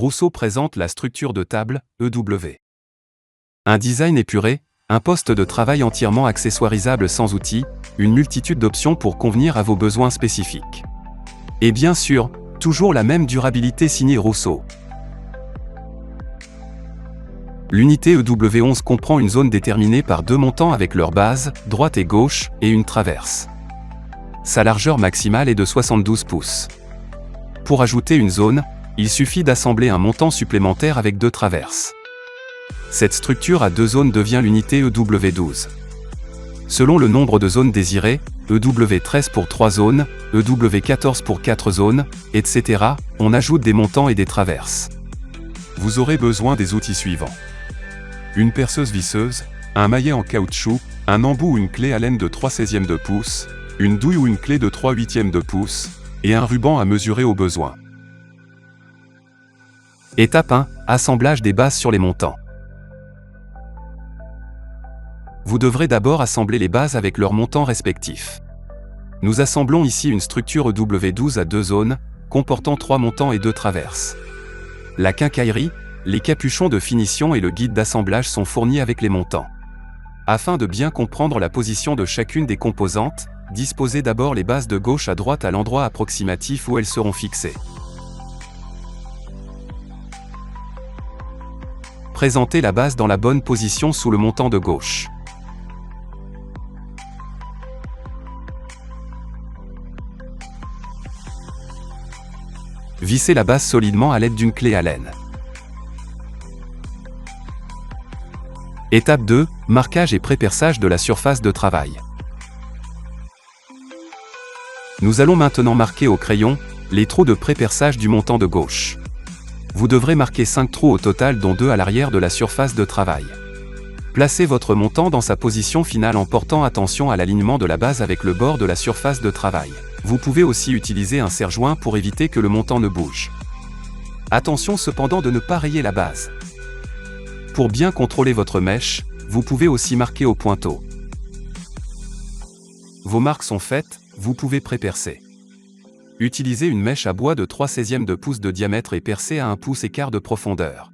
Rousseau présente la structure de table, EW. Un design épuré, un poste de travail entièrement accessoirisable sans outils, une multitude d'options pour convenir à vos besoins spécifiques. Et bien sûr, toujours la même durabilité signée Rousseau. L'unité EW11 comprend une zone déterminée par deux montants avec leur base, droite et gauche, et une traverse. Sa largeur maximale est de 72 pouces. Pour ajouter une zone, il suffit d'assembler un montant supplémentaire avec deux traverses. Cette structure à deux zones devient l'unité EW12. Selon le nombre de zones désirées, EW13 pour 3 zones, EW14 pour 4 zones, etc., on ajoute des montants et des traverses. Vous aurez besoin des outils suivants. Une perceuse visseuse, un maillet en caoutchouc, un embout ou une clé Allen de 3/16 de pouce, une douille ou une clé de 3/8 de pouce, et un ruban à mesurer au besoin. Étape 1. Assemblage des bases sur les montants. Vous devrez d'abord assembler les bases avec leurs montants respectifs. Nous assemblons ici une structure EW12 à deux zones, comportant 3 montants et 2 traverses. La quincaillerie, les capuchons de finition et le guide d'assemblage sont fournis avec les montants. Afin de bien comprendre la position de chacune des composantes, disposez d'abord les bases de gauche à droite à l'endroit approximatif où elles seront fixées. Présentez la base dans la bonne position sous le montant de gauche. Vissez la base solidement à l'aide d'une clé Allen. Étape 2. Marquage et pré-perçage de la surface de travail. Nous allons maintenant marquer au crayon les trous de pré-perçage du montant de gauche. Vous devrez marquer 5 trous au total dont 2 à l'arrière de la surface de travail. Placez votre montant dans sa position finale en portant attention à l'alignement de la base avec le bord de la surface de travail. Vous pouvez aussi utiliser un serre-joint pour éviter que le montant ne bouge. Attention cependant de ne pas rayer la base. Pour bien contrôler votre mèche, vous pouvez aussi marquer au pointeau. Vos marques sont faites, vous pouvez pré-percer. Utilisez une mèche à bois de 3/16 de pouce de diamètre et percez à 1 pouce et quart de profondeur.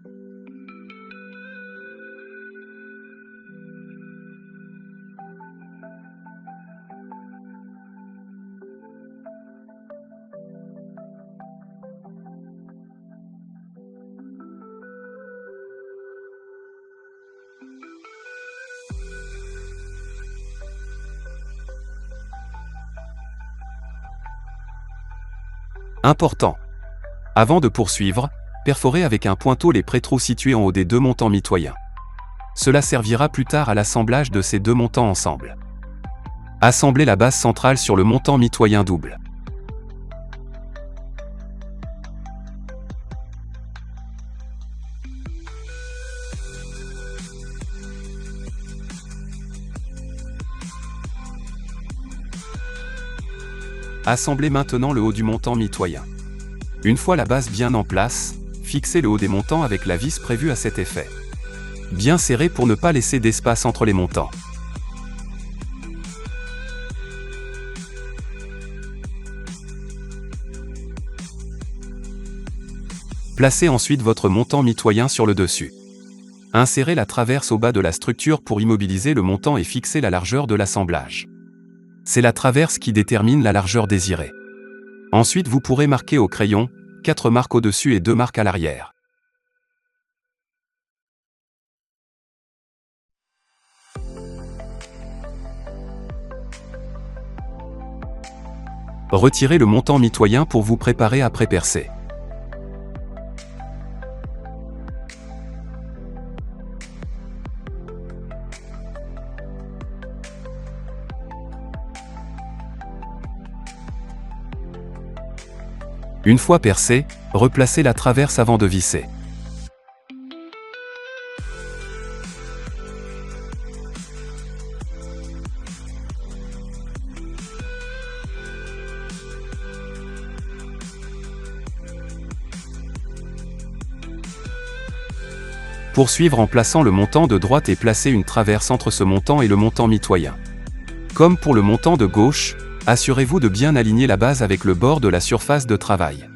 Important. Avant de poursuivre, perforez avec un pointeau les pré-trous situés en haut des deux montants mitoyens. Cela servira plus tard à l'assemblage de ces deux montants ensemble. Assemblez la base centrale sur le montant mitoyen double. Assemblez maintenant le haut du montant mitoyen. Une fois la base bien en place, fixez le haut des montants avec la vis prévue à cet effet. Bien serré pour ne pas laisser d'espace entre les montants. Placez ensuite votre montant mitoyen sur le dessus. Insérez la traverse au bas de la structure pour immobiliser le montant et fixer la largeur de l'assemblage. C'est la traverse qui détermine la largeur désirée. Ensuite vous pourrez marquer au crayon, 4 marques au-dessus et 2 marques à l'arrière. Retirez le montant mitoyen pour vous préparer à pré-percer. Une fois percé, replacez la traverse avant de visser. Poursuivre en plaçant le montant de droite et placer une traverse entre ce montant et le montant mitoyen. Comme pour le montant de gauche, assurez-vous de bien aligner la base avec le bord de la surface de travail.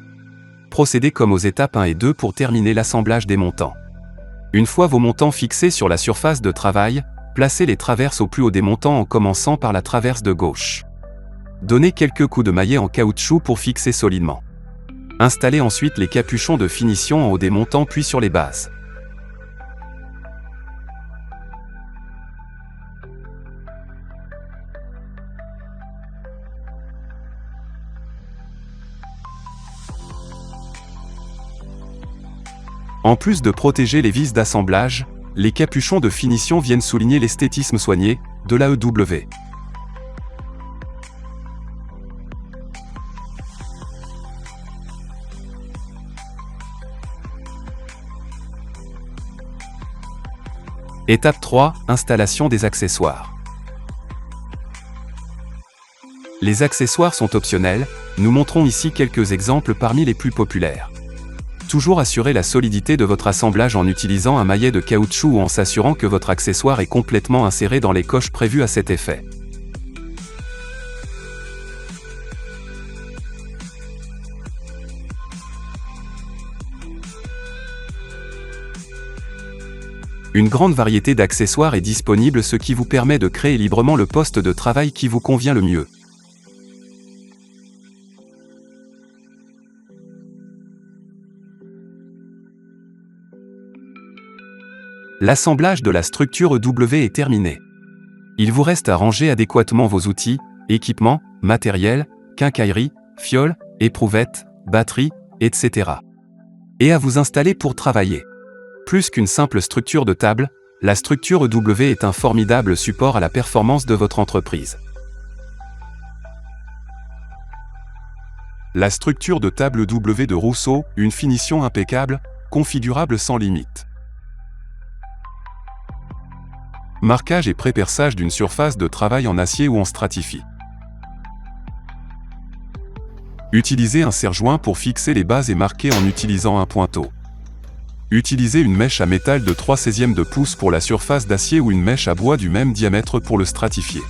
procédez comme aux étapes 1 et 2 pour terminer l'assemblage des montants. Une fois vos montants fixés sur la surface de travail, placez les traverses au plus haut des montants en commençant par la traverse de gauche. Donnez quelques coups de maillet en caoutchouc pour fixer solidement. Installez ensuite les capuchons de finition en haut des montants puis sur les bases. En plus de protéger les vis d'assemblage, les capuchons de finition viennent souligner l'esthétisme soigné de l'AEW. Étape 3, installation des accessoires. Les accessoires sont optionnels, nous montrons ici quelques exemples parmi les plus populaires. Toujours assurer la solidité de votre assemblage en utilisant un maillet de caoutchouc ou en s'assurant que votre accessoire est complètement inséré dans les coches prévues à cet effet. Une grande variété d'accessoires est disponible, ce qui vous permet de créer librement le poste de travail qui vous convient le mieux. L'assemblage de la structure EW est terminé. Il vous reste à ranger adéquatement vos outils, équipements, matériel, quincaillerie, fioles, éprouvettes, batteries, etc. Et à vous installer pour travailler. Plus qu'une simple structure de table, la structure EW est un formidable support à la performance de votre entreprise. La structure de table EW de Rousseau, une finition impeccable, configurable sans limite. Marquage et pré-perçage d'une surface de travail en acier ou en stratifie. Utilisez un serre-joint pour fixer les bases et marquer en utilisant un pointeau. Utilisez une mèche à métal de 3/16 de pouce pour la surface d'acier ou une mèche à bois du même diamètre pour le stratifier.